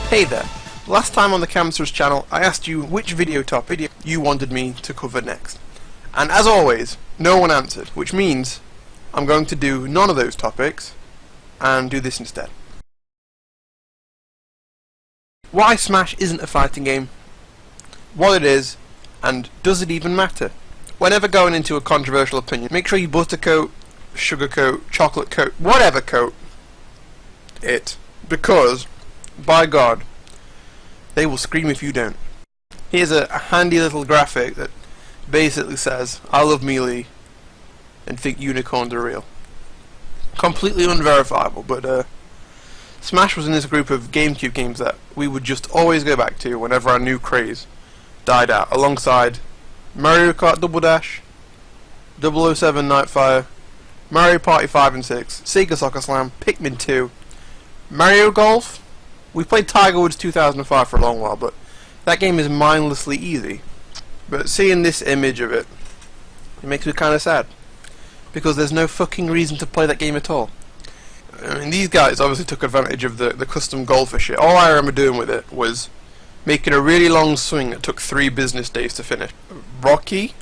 Hey there! Last time on the Camsters channel I asked you which video topic you wanted me to cover next. And as always, no one answered, which means I'm going to do none of those topics and do this instead. Why Smash isn't a fighting game, what it is, and does it even matter? Whenever going into a controversial opinion, make sure you buttercoat, sugarcoat, chocolate coat, whatever coat it, because, by God, they will scream if you don't. Here's a handy little graphic that basically says, I love Melee and think unicorns are real. Completely unverifiable, but Smash was in this group of GameCube games that we would just always go back to whenever our new craze died out, alongside Mario Kart Double Dash, 007 Nightfire, Mario Party 5 and 6, Sega Soccer Slam, Pikmin 2, Mario Golf. We played Tiger Woods 2005 for a long while, but that game is mindlessly easy. But seeing this image of it makes me kind of sad, because there's no fucking reason to play that game at all. I mean, these guys obviously took advantage of the custom golfer shit. All I remember doing with it was making a really long swing that took 3 business days to finish. Rocky?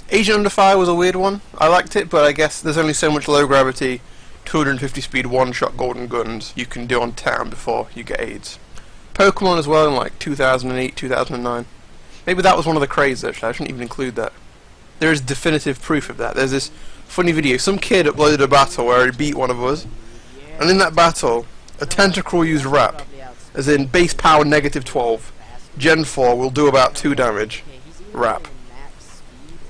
Agent Under Fire was a weird one. I liked it, but I guess there's only so much low gravity, 250 speed one-shot golden guns you can do on town before you get AIDS. Pokemon as well in like 2008, 2009. Maybe that was one of the crazes actually, I shouldn't even include that. There is definitive proof of that. There's this funny video, some kid uploaded a battle where he beat one of us, and in that battle, a Tentacruel used rap, as in base power -12, Gen 4 will do about 2 damage, rap.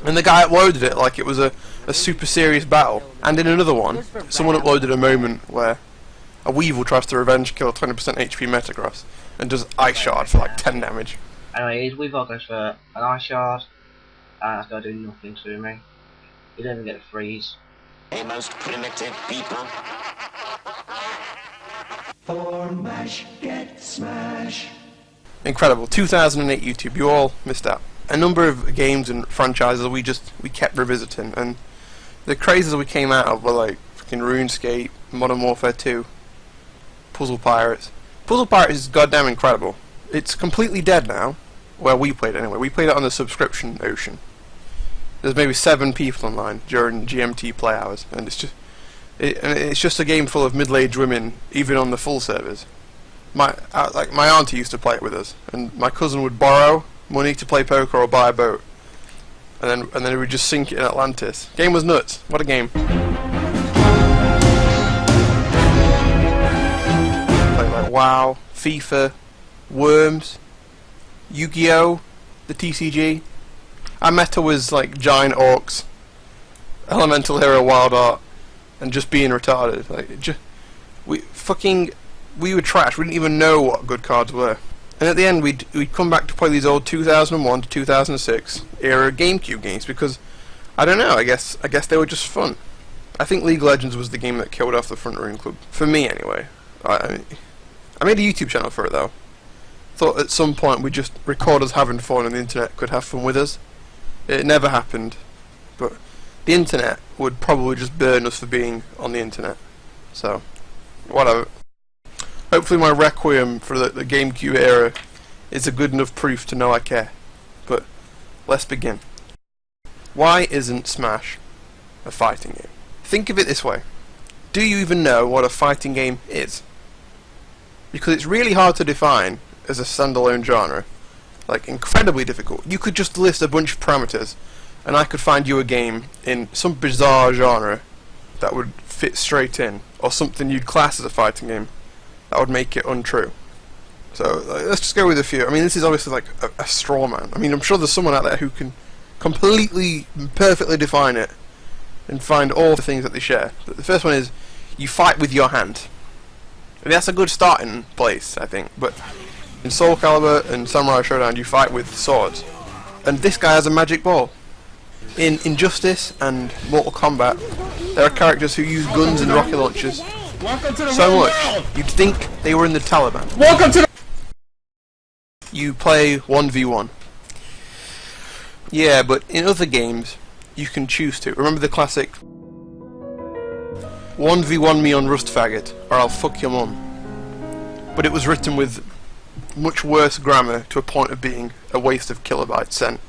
And the guy uploaded it like it was a super serious battle. And in another one, someone uploaded a moment where a Weevil tries to revenge kill 20% HP Metagross and does Ice Shard for like 10 damage. Anyways, Weevil goes for an Ice Shard, and that's going to do nothing to me. You don't even get a freeze. A most primitive people. For mash, get smash. Incredible. 2008 YouTube, you all missed out. A number of games and franchises we kept revisiting, and the crazes we came out of were like fucking RuneScape, Modern Warfare 2, Puzzle Pirates. Puzzle Pirates is goddamn incredible. It's completely dead now, where we played it anyway. We played it on the subscription ocean. There's maybe 7 people online during GMT play hours, and it's just a game full of middle-aged women, even on the full servers. My auntie used to play it with us, and my cousin would borrow money to play poker or buy a boat, and then we would just sink it in Atlantis. Game was nuts. What a game! Played like WoW, FIFA, Worms, Yu-Gi-Oh, the TCG. Our meta was like giant orcs, elemental hero, wild art, and just being retarded. Like we were trash. We didn't even know what good cards were. And at the end, we'd come back to play these old 2001 to 2006 era GameCube games because I don't know. I guess they were just fun. I think League of Legends was the game that killed off the Front Room Club for me, anyway. I made a YouTube channel for it though. Thought at some point we'd just record us having fun and the internet could have fun with us. It never happened, but the internet would probably just burn us for being on the internet. So, whatever. Hopefully my requiem for the GameCube era is a good enough proof to know I care. But let's begin. Why isn't Smash a fighting game? Think of it this way. Do you even know what a fighting game is? Because it's really hard to define as a standalone genre. Like, incredibly difficult. You could just list a bunch of parameters and I could find you a game in some bizarre genre that would fit straight in, or something you'd class as a fighting game that would make it untrue. So let's just go with a few. I mean, this is obviously like a straw man. I mean, I'm sure there's someone out there who can completely, perfectly define it and find all the things that they share. The first one is you fight with your hand. And that's a good starting place, I think. But in Soul Calibur and Samurai Showdown, you fight with swords. And this guy has a magic ball. In Injustice and Mortal Kombat, there are characters who use guns and rocket launchers so much you'd think they were in the Taliban. Welcome to the You play 1v1. Yeah, but in other games, you can choose to. Remember the classic 1v1 me on Rust Faggot, or I'll fuck your mum. but it was written with much worse grammar to a point of being a waste of kilobytes sent.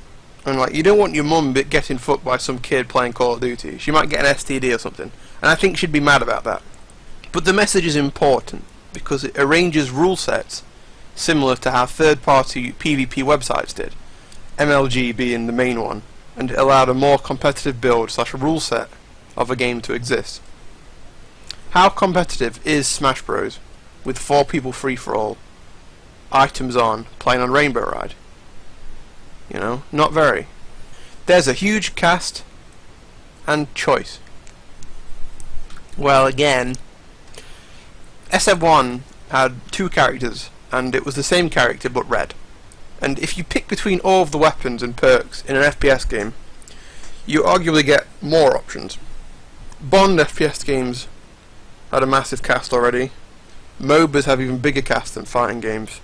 And like, you don't want your mum getting fucked by some kid playing Call of Duty. She might get an STD or something, and I think she'd be mad about that. But the message is important because it arranges rule sets similar to how third-party PvP websites did, MLG being the main one, and it allowed a more competitive build / rule set of a game to exist. How competitive is Smash Bros. With 4 people free-for-all, items on, playing on Rainbow Ride? You know, not very. There's a huge cast and choice. Well, again, SF1 had 2 characters, and it was the same character but red. And if you pick between all of the weapons and perks in an FPS game, you arguably get more options. Bond FPS games had a massive cast already. MOBAs have even bigger casts than fighting games.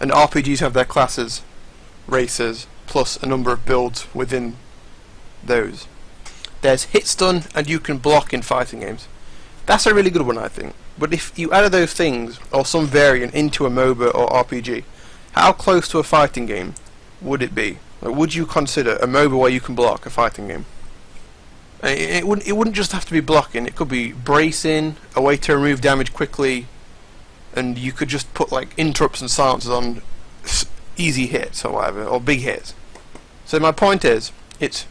And RPGs have their classes, races, plus a number of builds within those. There's hit stun and you can block in fighting games. That's a really good one, I think. But if you added those things, or some variant, into a MOBA or RPG, how close to a fighting game would it be? Like, would you consider a MOBA where you can block a fighting game? It wouldn't just have to be blocking. It could be bracing, a way to remove damage quickly, and you could just put like interrupts and silences on easy hits or whatever, or big hits. So my point is, it's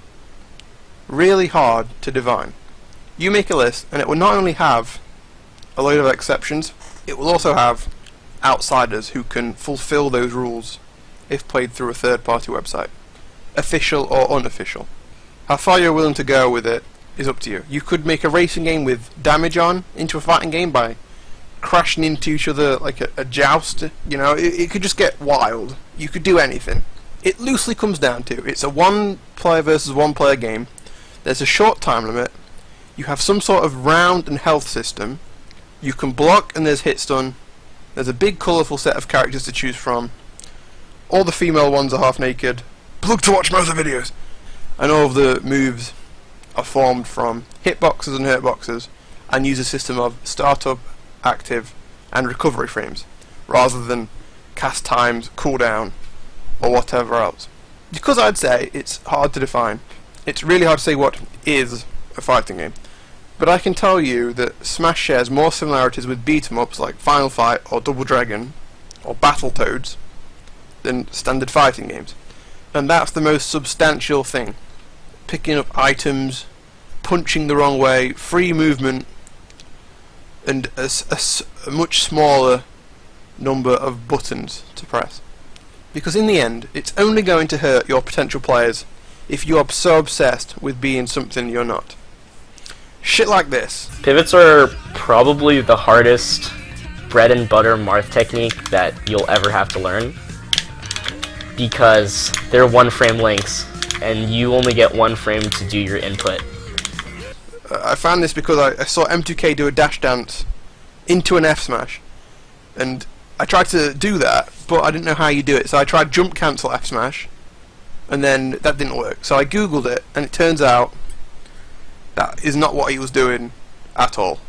really hard to define. You make a list, and it will not only have a load of exceptions, it will also have outsiders who can fulfill those rules if played through a third-party website, official or unofficial. How far you're willing to go with it is up to you. You could make a racing game with damage on into a fighting game by crashing into each other like a joust. You know, it could just get wild. You could do anything. It loosely comes down to, it's a 1-player versus 1-player game. There's a short time limit. You have some sort of round and health system. You can block and there's hit stun. There's a big colourful set of characters to choose from. All the female ones are half naked. Plug to watch most of the videos. And all of the moves are formed from hitboxes and hurtboxes, and use a system of startup, active, and recovery frames, rather than cast times, cooldown, or whatever else. Because I'd say it's hard to define. It's really hard to say what is a fighting game. But I can tell you that Smash shares more similarities with beat-em-ups like Final Fight or Double Dragon or Battletoads than standard fighting games. And that's the most substantial thing. Picking up items, punching the wrong way, free movement, and a much smaller number of buttons to press. Because in the end, it's only going to hurt your potential players if you are so obsessed with being something you're not. Shit like this. Pivots are probably the hardest bread and butter Marth technique that you'll ever have to learn, because they're 1-frame links and you only get 1 frame to do your input. I found this because I saw M2K do a dash dance into an F smash, and I tried to do that, but I didn't know how you do it, so I tried jump cancel F smash, and then that didn't work. So I googled it, and it turns out that is not what he was doing at all.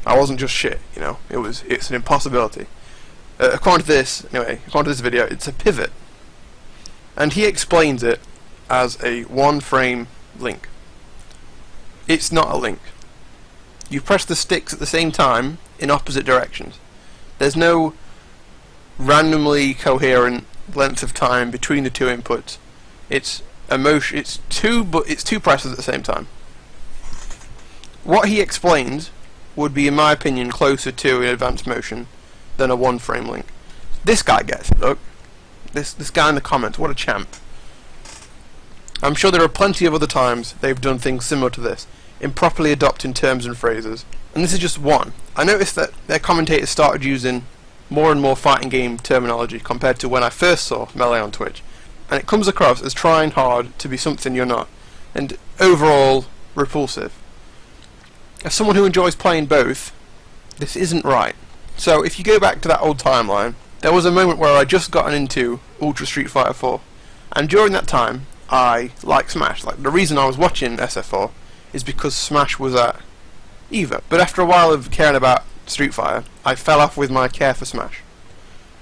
I wasn't just shit, you know. It's an impossibility. According to this video, it's a pivot, and he explains it as a 1-frame link. It's not a link. You press the sticks at the same time in opposite directions. There's no randomly coherent length of time between the 2 inputs. It's two presses at the same time. What he explains would be, in my opinion, closer to an advanced motion than a 1-frame link. This guy gets it, look. This guy in the comments, what a champ. I'm sure there are plenty of other times they've done things similar to this, improperly adopting terms and phrases, and this is just one. I noticed that their commentators started using more and more fighting game terminology compared to when I first saw Melee on Twitch, and it comes across as trying hard to be something you're not, and overall repulsive. As someone who enjoys playing both, this isn't right. So if you go back to that old timeline, there was a moment where I'd just gotten into Ultra Street Fighter 4, and during that time I liked Smash. Like, the reason I was watching SF4 is because Smash was at EVA. But after a while of caring about Street Fighter, I fell off with my care for Smash.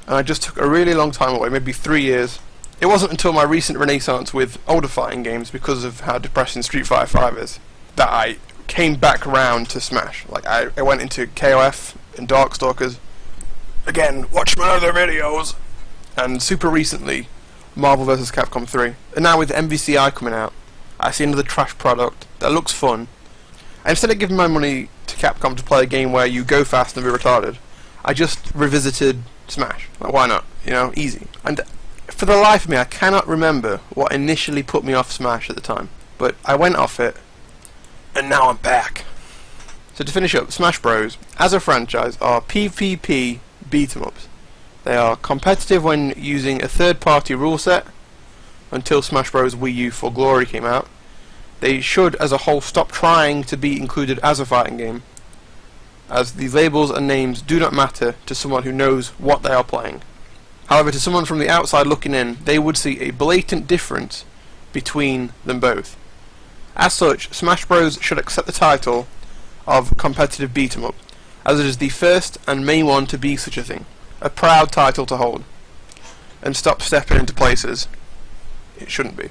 And I just took a really long time away, maybe 3 years. It wasn't until my recent renaissance with older fighting games, because of how depressing Street Fighter 5 is, that I came back round to Smash. Like, I went into KOF and Darkstalkers. Again, watch my other videos! And super recently, Marvel vs. Capcom 3. And now with MVCI coming out, I see another trash product that looks fun. And instead of giving my money to Capcom to play a game where you go fast and be retarded, I just revisited Smash. Like, why not? You know, easy. And for the life of me, I cannot remember what initially put me off Smash at the time. But I went off it, and now I'm back. So to finish up, Smash Bros. As a franchise are PvP beat-em-ups. They are competitive when using a third-party rule set, until Smash Bros. Wii U for Glory came out. They should, as a whole, stop trying to be included as a fighting game, as the labels and names do not matter to someone who knows what they are playing. However, to someone from the outside looking in, they would see a blatant difference between them both. As such, Smash Bros. Should accept the title of competitive beat-em-up, as it is the first and main one to be such a thing. A proud title to hold, and stop stepping into places it shouldn't be.